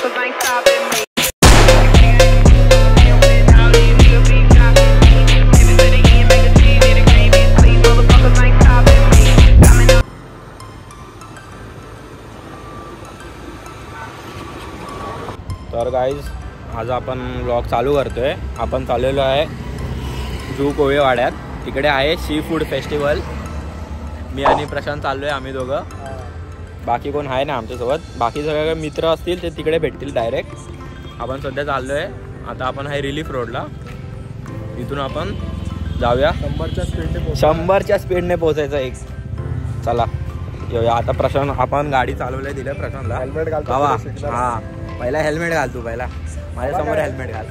motherfuckers ain't stopping me. तर guys आज आपण व्लॉग चालू करतोय. आपण चाललेलो आहे जू कोळेवाड्यात. तिकडे आहे सी फूड फेस्टिवल. मी आणि प्रशांत चाललोय, आम्ही दोघं. बाकी कोण आहे ना आमच्यासोबत. बाकी सगळे मित्र असतील ते तिकडे भेटतील डायरेक्ट. आपण सध्या चाललोय. आता आपण आहे रिलीफ रोडला. इथून आपण जाऊया. 100च्या स्पीडने पोहोचायचं एक. चला येऊया. आता प्रशांत आपण गाडी चालवलंय, दिलं प्रशांतला हेल्मेट घाल बाबा. हां पहिला हेल्मेट घाल तू. पहिला माझ्यासमोर हेल्मेट घाल.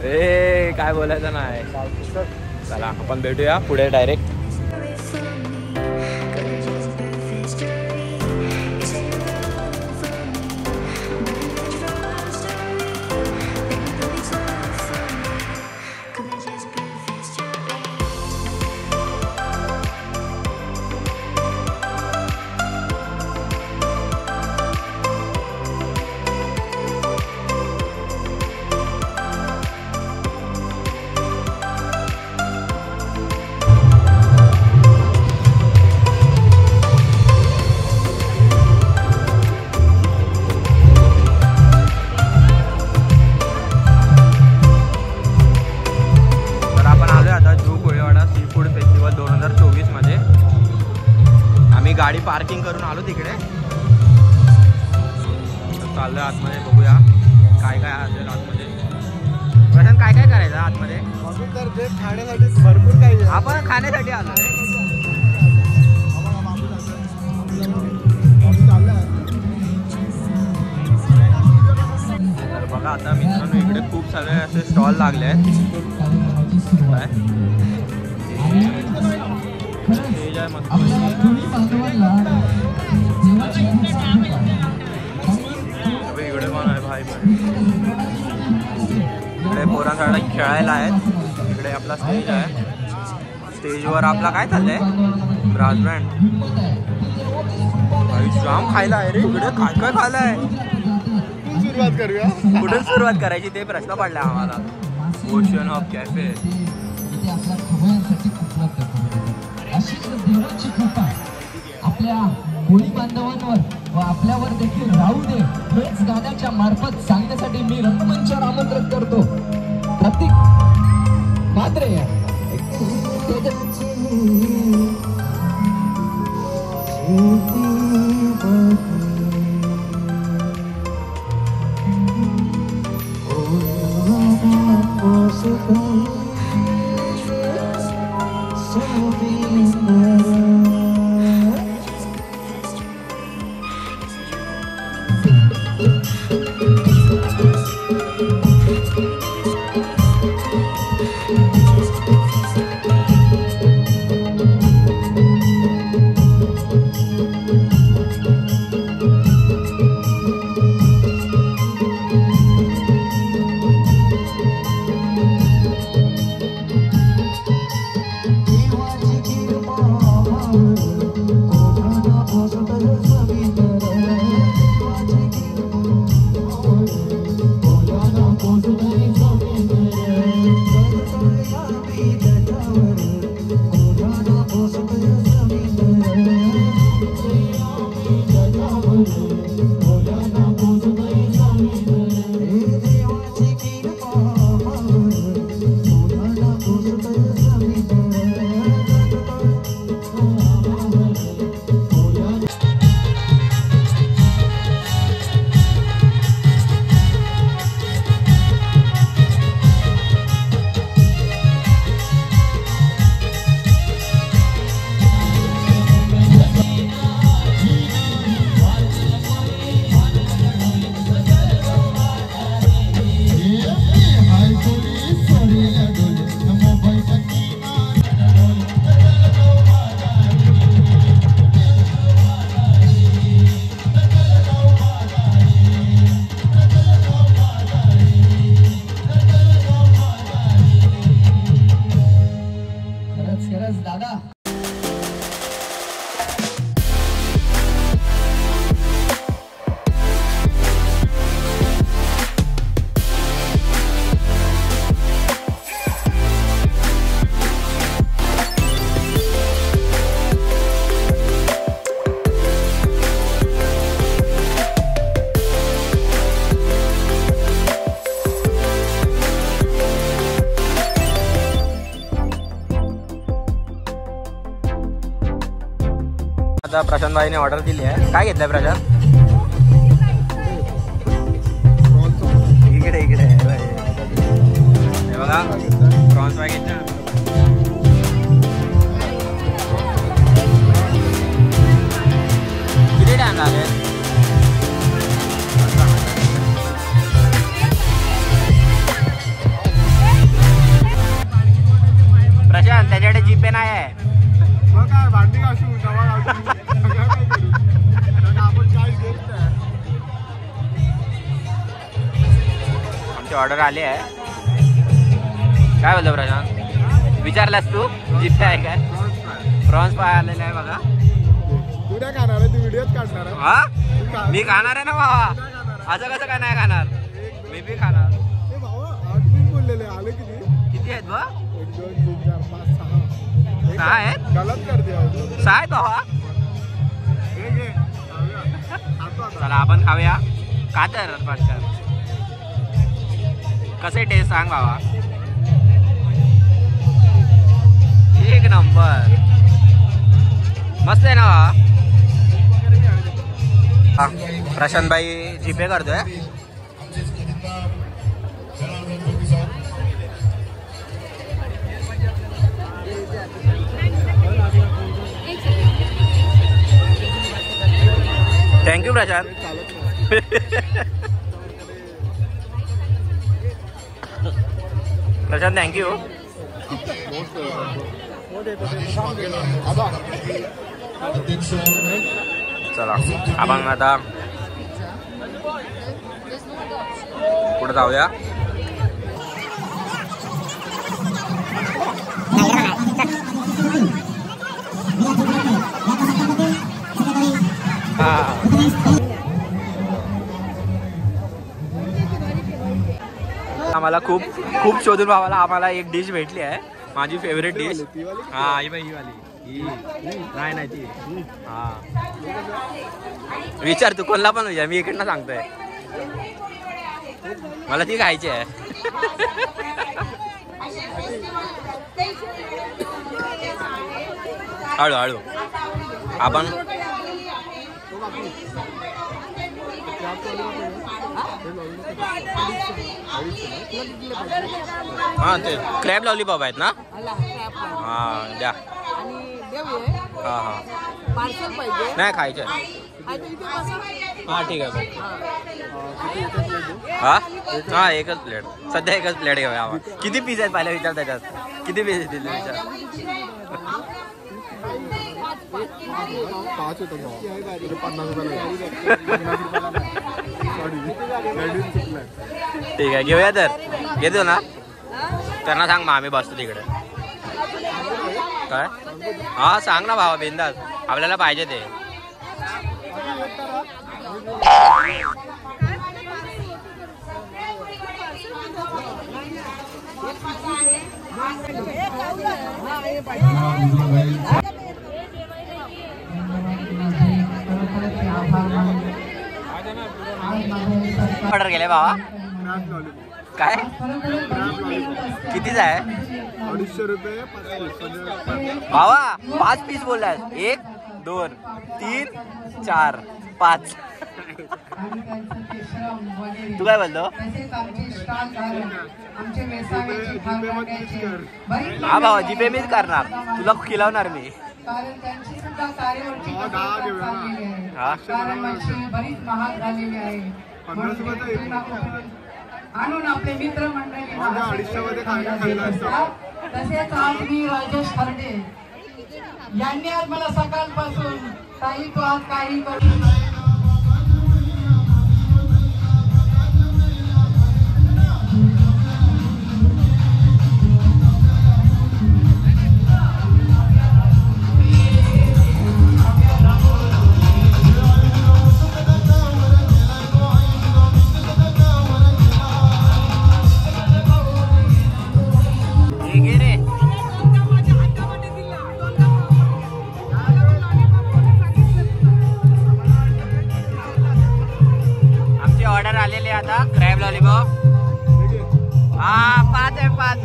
ए काय बोलायचं नाही. चला आपण भेटूया पुढे डायरेक्ट. गाडी पार्किंग करून आलो तिकडे. चाललोय आतमध्ये. बघूया काय काय असेल आतमध्ये. प्रशांत काय काय करायचं आतमध्ये. खाण्यासाठी भरपूर काही. आपण खाण्यासाठी आलो. तर बघा आता मित्रांनो इकडे खूप सारे असे स्टॉल लागले आहेत. स्टेज आहे मस्त. इकडे पण आहे भाई. इकडे पोरांसाठी खेळायला आहेत. इकडे आपला स्टेज आहे. स्टेजवर आपला काय चाललंय ब्रास बँड. जाम खायला आहे रे इकडे. काय काय खायला आहे. सुरुवात करूया. कुठून सुरुवात करायची ते प्रश्न पडला आम्हाला. Ocean of cafe. अशीच देवाची कृपा आपल्या कोळी बांधवांवर व आपल्यावर देखील राहू दे हेच गाण्याच्या मार्फत सांगण्यासाठी मी रंगमंचावर आमंत्रित करतो प्रतीक मात्रे. आता प्रशांत भाईने ऑर्डर दिली आहे. काय घेतलंय प्रशांत? इकडे इकडे हे बघा प्रॉन्स फ्राय घेतलं. किती टाइम लागेल? प्रशांत त्याच्याकडे जीपे नाही आहे. आमची ऑर्डर आली आहे. काय बोलतो प्रशांत? विचारलास तू जीपे आहे काय? प्रॉन्स फ्राय आलेला आहे बघा. हा मी खाणार आहे ना बाबा. असं कसं काय नाही खाणार? मी बी खाणार. किती आहेत बा? 6 आहेत. 6 आहेत बाबा. चला आपण खाऊया. का तर पटकन कसे टेस्ट सांग बाबा. एक नंबर मस्त आहे ना बाबा. प्रशांत भाई जीपे करतोय. थँक्यू प्रशांत. प्रशांत थँक्यू. चला आपण आता पुढे जाऊया. आम्हाला खूप खूप शोधून भावाला आम्हाला एक डिश भेटली आहे. माझी फेवरेट डिश. हा ही बाई ही वाली. नाही नाही ती. हा विचार तू कोणला पण विचार. मी इकडनं सांगतोय मला ती खायची आहे. हळू हळू आपण हा ते क्रॅब लॉलीपॉप आहेत ना. हा द्या. हा हा नाही खायचं. हा ठीक आहे. हा हा एकच प्लेट. सध्या एकच प्लेट घेऊया आम्हाला. किती पीस आहेत पहिल्या विचार. त्याच्यात किती पीस येतील विचार. 5 होतं. 50 ठीक आहे घेऊया. तर घेतो ना. त्यांना सांग मग आम्ही बसतो तिकडे. काय हा सांग ना भावा बिंदास. आपल्याला पाहिजे ते. ऑर्डर केले बाबा. काय कितीच आहे? 250 रुपये बाबा. 5 पीस बोललास. 1 2 3 4 5. तू काय बोलतो? हा भावा जीपे मीच करणार. तुला खिलावणार मी. आणून आपले मित्र मंडळी. तसेच आज मी राजेश हरडे यांनी आज मला सकाळपासून ताई तू आज काही करू. आता क्रॅब लॉलीपॉप. हा 5 आहे 5.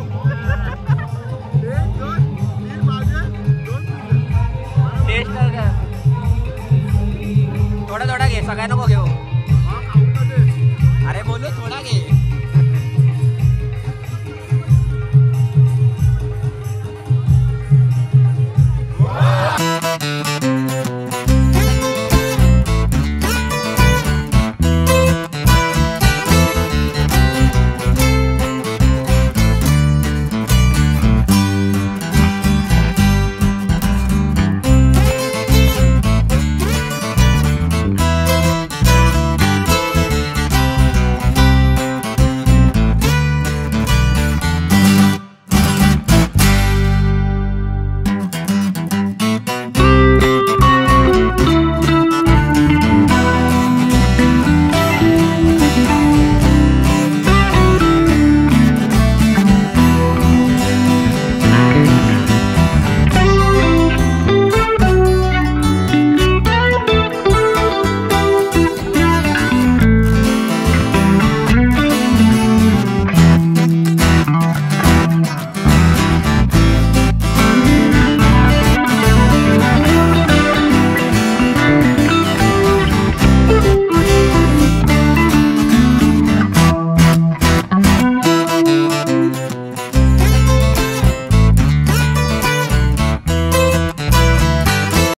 टेस्ट कर. थोडा थोडा घे, सगळ्या नको घेऊ.